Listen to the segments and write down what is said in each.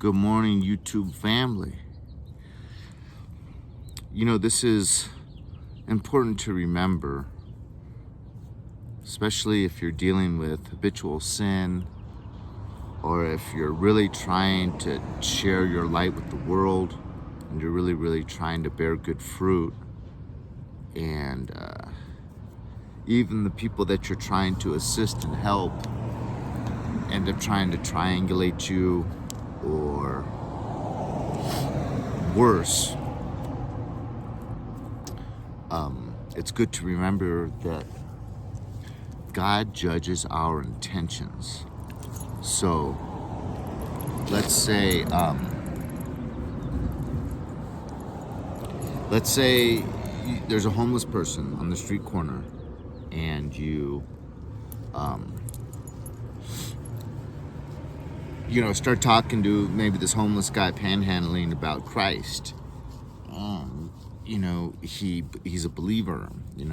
Good morning, YouTube family. This is important to remember, especially if you're dealing with habitual sin or if you're really trying to share your light with the world and you're really trying to bear good fruit. And even the people that you're trying to assist and help end up trying to triangulate you, or worse. It's good to remember that God judges our intentions. So let's say there's a homeless person on the street corner, and you start talking to maybe this homeless guy panhandling about Christ. He's a believer,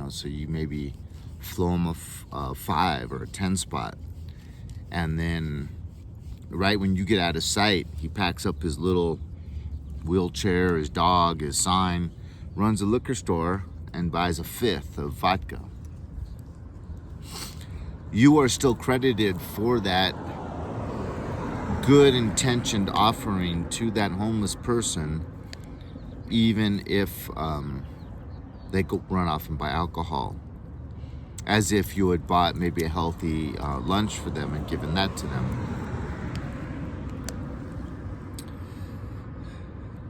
so you maybe flow him a 5 or a 10 spot. And then right when you get out of sight, he packs up his little wheelchair, his dog, his sign, runs a liquor store and buys a 5th of vodka. You are still credited for that good intentioned offering to that homeless person, even if they go run off and buy alcohol, as if you had bought maybe a healthy lunch for them and given that to them,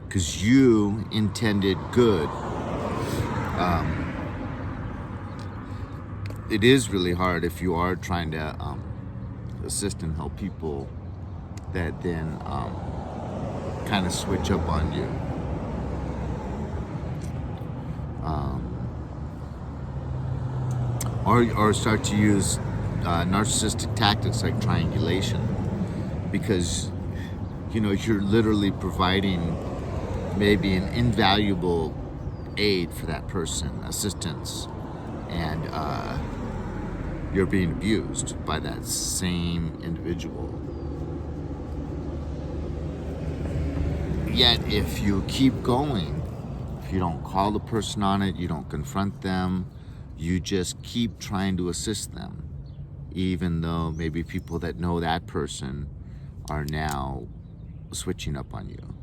because you intended good. It is really hard if you are trying to assist and help people that then kind of switch up on you. Or start to use narcissistic tactics like triangulation, because you're literally providing maybe an invaluable aid for that person, assistance, and you're being abused by that same individual. Yet if you keep going, if you don't call the person on it, you don't confront them, you just keep trying to assist them, even though maybe people that know that person are now switching up on you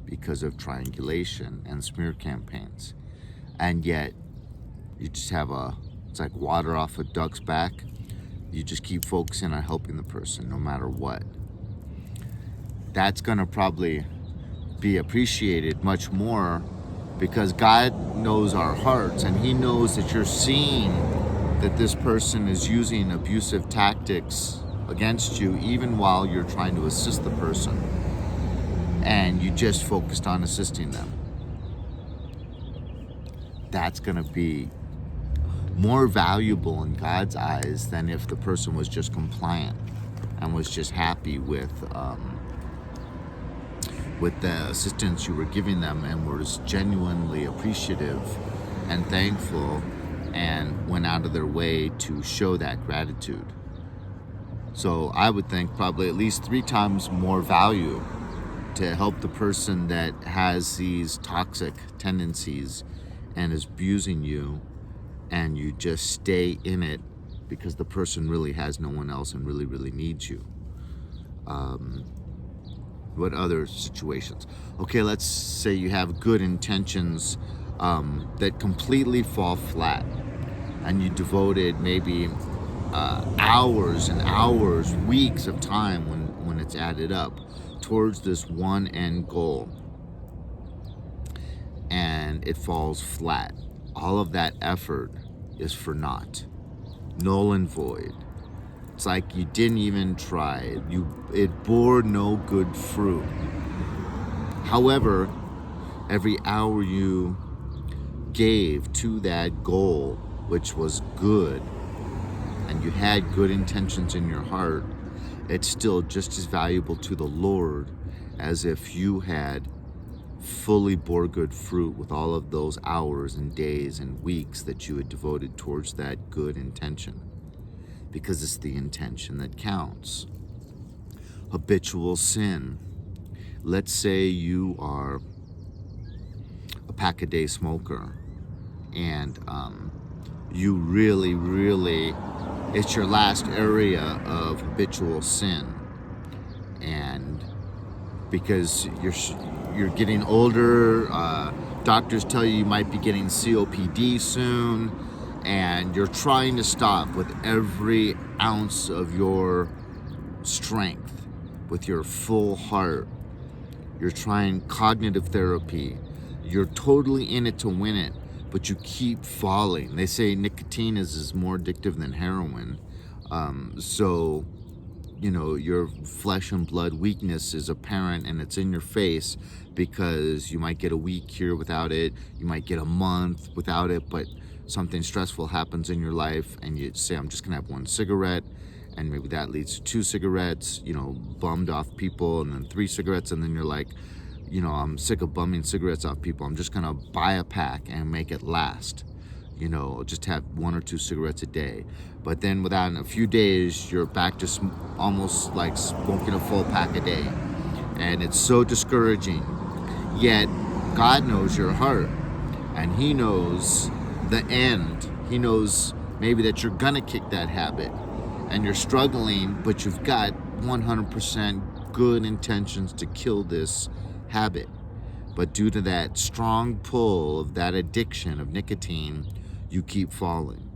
because of triangulation and smear campaigns. And yet you just have it's like water off a duck's back. You just keep focusing on helping the person no matter what. That's gonna probably be appreciated much more, because God knows our hearts, and He knows that you're seeing that this person is using abusive tactics against you, even while you're trying to assist the person, and you just focused on assisting them. That's going to be more valuable in God's eyes than if the person was just compliant and was just happy with the assistance you were giving them, and was genuinely appreciative and thankful and went out of their way to show that gratitude. So I would think probably at least 3 times more value to help the person that has these toxic tendencies and is abusing you, and you just stay in it because the person really has no one else and really needs you. What other situations? Okay, let's say you have good intentions that completely fall flat, and you devoted maybe hours and hours, weeks of time when it's added up towards this one end goal, and it falls flat. All of that effort is for naught, null and void. It's like you didn't even try. It bore no good fruit. However, every hour you gave to that goal, which was good, and you had good intentions in your heart, it's still just as valuable to the Lord as if you had fully bore good fruit with all of those hours and days and weeks that you had devoted towards that good intention. Because it's the intention that counts. Habitual sin let's say you are a pack-a-day smoker, and you really, it's your last area of habitual sin, and because you're getting older, doctors tell you might be getting COPD soon, and you're trying to stop with every ounce of your strength, with your full heart. You're trying cognitive therapy. You're totally in it to win it, but you keep falling. They say nicotine is more addictive than heroin. So, you know, your flesh and blood weakness is apparent, and it's in your face, because you might get a week here without it. You might get a month without it, but something stressful happens in your life and you say, I'm just gonna have one cigarette, and maybe that leads to 2 cigarettes, you know, bummed off people, and then 3 cigarettes, and then you're like, you know, I'm sick of bumming cigarettes off people. I'm just gonna buy a pack and make it last. You know, just have 1 or 2 cigarettes a day. But then within a few days, you're back to almost like smoking a full pack a day. And it's so discouraging. Yet, God knows your heart. And He knows the end. He knows maybe that you're gonna kick that habit. And you're struggling, but you've got 100% good intentions to kill this habit. But due to that strong pull of that addiction of nicotine, you keep falling.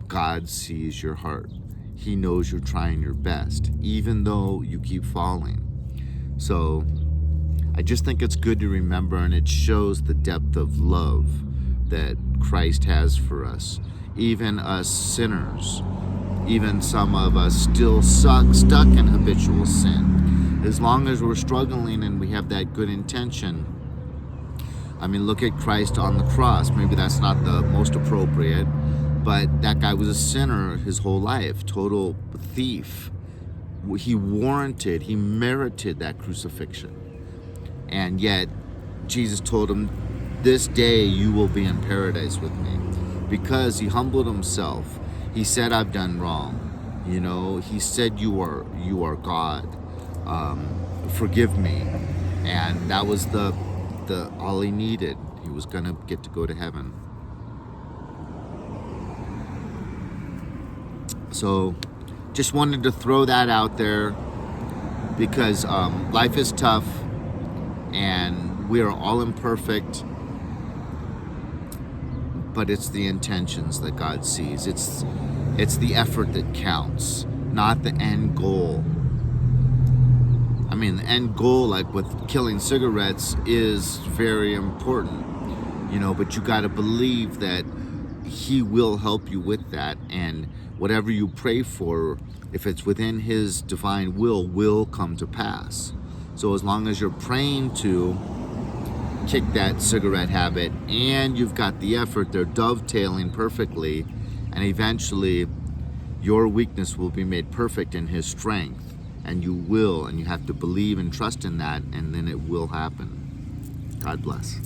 God sees your heart. He knows you're trying your best, even though you keep falling. So I just think it's good to remember, and it shows the depth of love that Christ has for us. Even us sinners, even some of us still stuck in habitual sin. As long as we're struggling and we have that good intention, I mean, look at Christ on the cross. Maybe that's not the most appropriate, but that guy was a sinner his whole life, total thief. He merited that crucifixion. And yet, Jesus told him, this day you will be in paradise with me. Because he humbled himself. He said, I've done wrong. You know, he said, you are God. Forgive me. And that was the all he needed. He was gonna get to go to heaven. So just wanted to throw that out there, because life is tough and we are all imperfect, but it's the intentions that God sees. It's the effort that counts, not the end goal. I mean, the end goal, like with killing cigarettes, is very important, you know, but you got to believe that He will help you with that, and whatever you pray for, if it's within His divine will come to pass. So as long as you're praying to kick that cigarette habit and you've got the effort, they're dovetailing perfectly, and eventually your weakness will be made perfect in His strength. And you have to believe and trust in that, and then it will happen. God bless.